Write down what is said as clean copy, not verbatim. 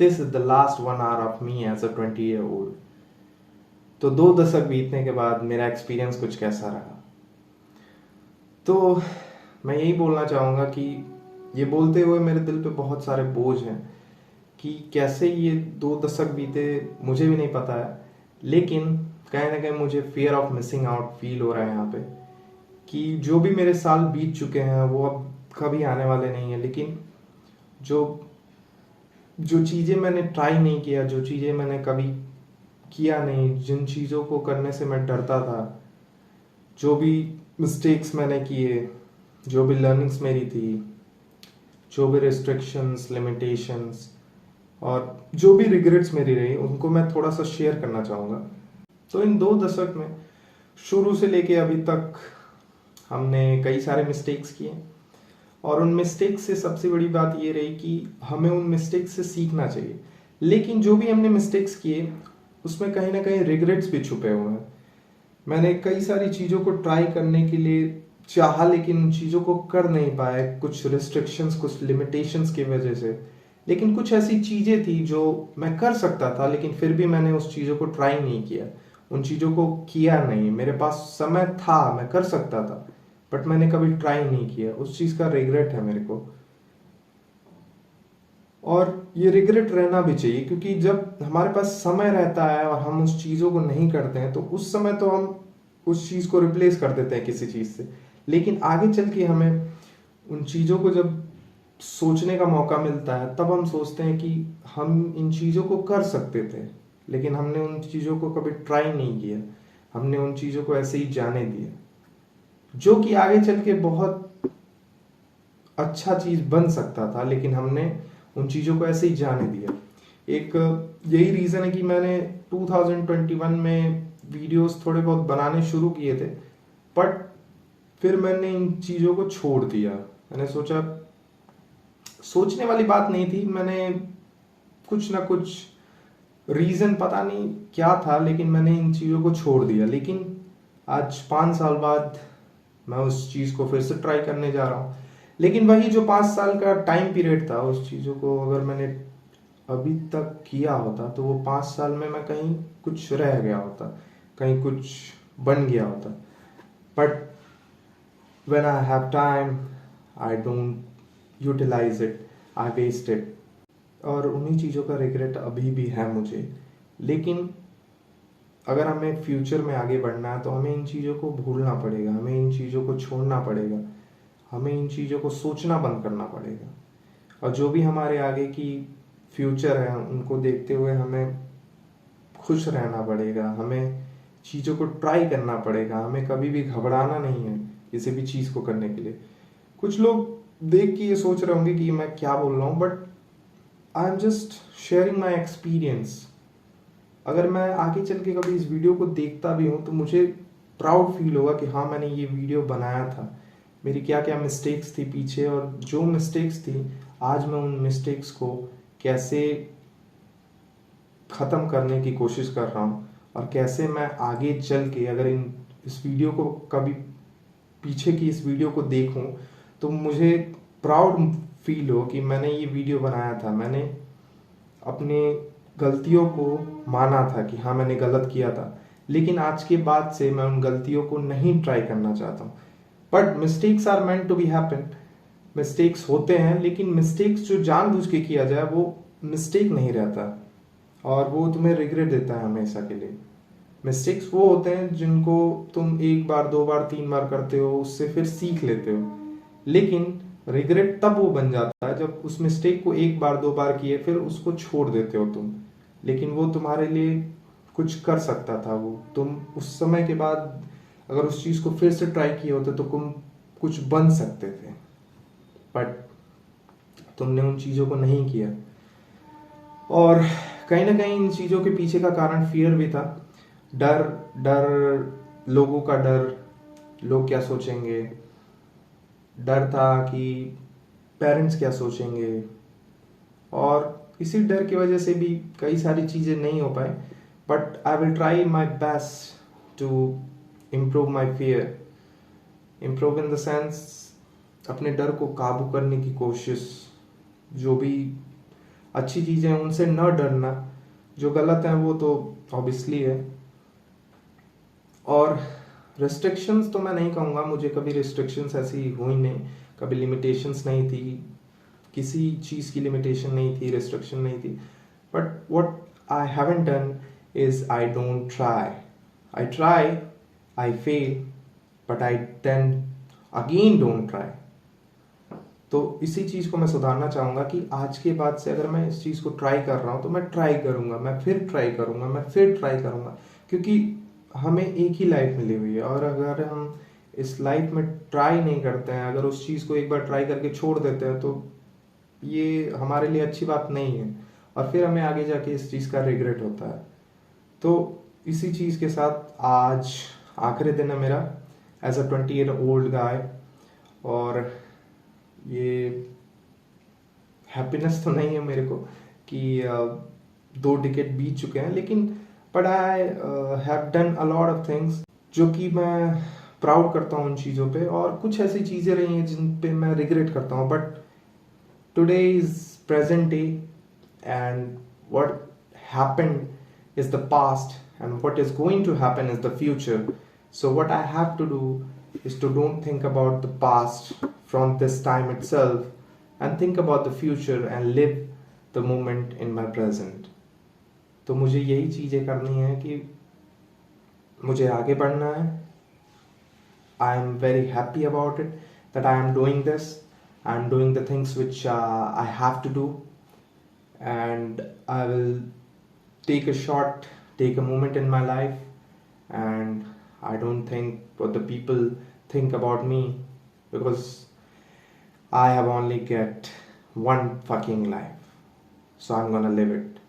This is the last 1 hour of me as a 20-year-old. तो 2 दशक बीतने के बाद मेरा एक्सपीरियंस कुछ कैसा रहा। तो मैं यही बोलना चाहूँगा कि ये बोलते हुए मेरे दिल पे बहुत सारे बोझ हैं कि कैसे ये 2 दशक बीते मुझे भी नहीं पता है, लेकिन कहीं ना कहीं मुझे fear of missing out feel हो रहा है यहाँ पे कि जो भी मेरे साल बीत चुके हैं वो अब कभी आने वाले नहीं हैं। लेकिन जो जो चीज़ें मैंने ट्राई नहीं किया, जो चीज़ें मैंने कभी किया नहीं, जिन चीज़ों को करने से मैं डरता था, जो भी मिस्टेक्स मैंने किए, जो भी लर्निंग्स मेरी थी, जो भी रिस्ट्रिक्शंस, लिमिटेशंस और जो भी रिग्रेट्स मेरी रही, उनको मैं थोड़ा सा शेयर करना चाहूँगा। तो इन 2 दशक में शुरू से लेके अभी तक हमने कई सारे मिस्टेक्स किए और उन मिस्टेक्स से सबसे बड़ी बात ये रही कि हमें उन मिस्टेक्स से सीखना चाहिए। लेकिन जो भी हमने मिस्टेक्स किए उसमें कहीं ना कहीं रिग्रेट्स भी छुपे हुए हैं। मैंने कई सारी चीज़ों को ट्राई करने के लिए चाहा, लेकिन उन चीज़ों को कर नहीं पाए, कुछ रिस्ट्रिक्शंस, कुछ लिमिटेशंस की वजह से। लेकिन कुछ ऐसी चीज़ें थी जो मैं कर सकता था, लेकिन फिर भी मैंने उस चीज़ों को ट्राई नहीं किया, उन चीज़ों को किया नहीं। मेरे पास समय था, मैं कर सकता था, बट मैंने कभी ट्राई नहीं किया। उस चीज़ का रिग्रेट है मेरे को, और ये रिग्रेट रहना भी चाहिए, क्योंकि जब हमारे पास समय रहता है और हम उस चीज़ों को नहीं करते हैं तो उस समय तो हम उस चीज़ को रिप्लेस कर देते हैं किसी चीज़ से। लेकिन आगे चल के हमें उन चीज़ों को जब सोचने का मौका मिलता है तब हम सोचते हैं कि हम इन चीज़ों को कर सकते थे, लेकिन हमने उन चीज़ों को कभी ट्राई नहीं किया। हमने उन चीज़ों को ऐसे ही जाने दिया, जो कि आगे चल के बहुत अच्छा चीज़ बन सकता था, लेकिन हमने उन चीज़ों को ऐसे ही जाने दिया। एक यही रीज़न है कि मैंने 2021 में वीडियोस थोड़े बहुत बनाने शुरू किए थे, बट फिर मैंने इन चीज़ों को छोड़ दिया। मैंने सोचा, सोचने वाली बात नहीं थी, मैंने कुछ ना कुछ रीज़न, पता नहीं क्या था, लेकिन मैंने इन चीज़ों को छोड़ दिया। लेकिन आज 5 साल बाद मैं उस चीज़ को फिर से ट्राई करने जा रहा हूँ। लेकिन वही जो 5 साल का टाइम पीरियड था, उस चीज़ों को अगर मैंने अभी तक किया होता तो वो 5 साल में मैं कहीं कुछ रह गया होता, कहीं कुछ बन गया होता। But when I have time, I don't utilize it, I waste it। और उन्हीं चीज़ों का रिग्रेट अभी भी है मुझे। लेकिन अगर हमें फ्यूचर में आगे बढ़ना है तो हमें इन चीज़ों को भूलना पड़ेगा, हमें इन चीज़ों को छोड़ना पड़ेगा, हमें इन चीज़ों को सोचना बंद करना पड़ेगा। और जो भी हमारे आगे की फ्यूचर है उनको देखते हुए हमें खुश रहना पड़ेगा, हमें चीज़ों को ट्राई करना पड़ेगा, हमें कभी भी घबराना नहीं है किसी भी चीज़ को करने के लिए। कुछ लोग देख के ये सोच रहे होंगे कि मैं क्या बोल रहा हूँ, but I am just sharing my experience. अगर मैं आगे चल के कभी इस वीडियो को देखता भी हूँ तो मुझे प्राउड फील होगा कि हाँ, मैंने ये वीडियो बनाया था, मेरी क्या क्या मिस्टेक्स थी पीछे, और जो मिस्टेक्स थी आज मैं उन मिस्टेक्स को कैसे ख़त्म करने की कोशिश कर रहा हूँ, और कैसे मैं आगे चल के अगर इस वीडियो को कभी पीछे की इस वीडियो को देखूं तो मुझे प्राउड फील हो कि मैंने ये वीडियो बनाया था, मैंने अपने गलतियों को माना था कि हाँ, मैंने गलत किया था। लेकिन आज के बाद से मैं उन गलतियों को नहीं ट्राई करना चाहता हूँ। But mistakes are meant to be happen, mistakes होते हैं, लेकिन मिस्टेक्स जो जानबूझ के किया जाए वो मिस्टेक नहीं रहता, और वो तुम्हें रिग्रेट देता है हमेशा के लिए। मिस्टेक्स वो होते हैं जिनको तुम 1 बार 2 बार 3 बार करते हो, उससे फिर सीख लेते हो। लेकिन रिग्रेट तब वो बन जाता है जब उस मिस्टेक को 1 बार 2 बार किए फिर उसको छोड़ देते हो तुम, लेकिन वो तुम्हारे लिए कुछ कर सकता था। वो तुम उस समय के बाद अगर उस चीज़ को फिर से ट्राई किए होते तो तुम कुछ बन सकते थे, बट तुमने उन चीज़ों को नहीं किया। और कहीं ना कहीं इन चीज़ों के पीछे का कारण फियर भी था, डर डर लोगों का डर, लोग क्या सोचेंगे, डर था कि पेरेंट्स क्या सोचेंगे, और इसी डर की वजह से भी कई सारी चीज़ें नहीं हो पाए। But I will try my best to improve my fear, improve in the sense अपने डर को काबू करने की कोशिश। जो भी अच्छी चीज़ें हैं उनसे न डरना, जो गलत है वो तो ऑब्वियसली है। और रिस्ट्रिक्शंस तो मैं नहीं कहूँगा, मुझे कभी रिस्ट्रिक्शंस ऐसी हुई नहीं, कभी लिमिटेशंस नहीं थी, किसी चीज़ की लिमिटेशन नहीं थी, रिस्ट्रिक्शन नहीं थी। But what I haven't done is I don't try, I fail, but I then again don't try. तो इसी चीज़ को मैं सुधारना चाहूँगा कि आज के बाद से अगर मैं इस चीज़ को ट्राई कर रहा हूँ तो मैं ट्राई करूँगा, मैं फिर ट्राई करूँगा, मैं फिर ट्राई करूँगा, क्योंकि हमें एक ही लाइफ मिली हुई है। और अगर हम इस लाइफ में ट्राई नहीं करते हैं, अगर उस चीज़ को एक बार ट्राई करके छोड़ देते हैं, तो ये हमारे लिए अच्छी बात नहीं है और फिर हमें आगे जाके इस चीज़ का रिग्रेट होता है। तो इसी चीज़ के साथ आज आखिरी दिन है मेरा एज अ 20-year-old गाय, और ये हैप्पीनेस तो नहीं है मेरे को कि 2 डिकेड बीत चुके हैं, लेकिन but I have done a lot of things जो कि मैं प्राउड करता हूँ उन चीज़ों पे, और कुछ ऐसी चीज़ें रही हैं जिन पे मैं रिग्रेट करता हूँ। But today is present day, and what happened is the past, and what is going to happen is the future. So what I have to do is to don't think about the past from this time itself and think about the future and live the moment in my present. तो मुझे यही चीज़ें करनी है कि मुझे आगे बढ़ना है। I am very happy about it that I am doing this. I am doing the things which I have to do, and I will take a moment in my life, and I don't think what the people think about me, because I have only get one fucking life, so I'm gonna live it.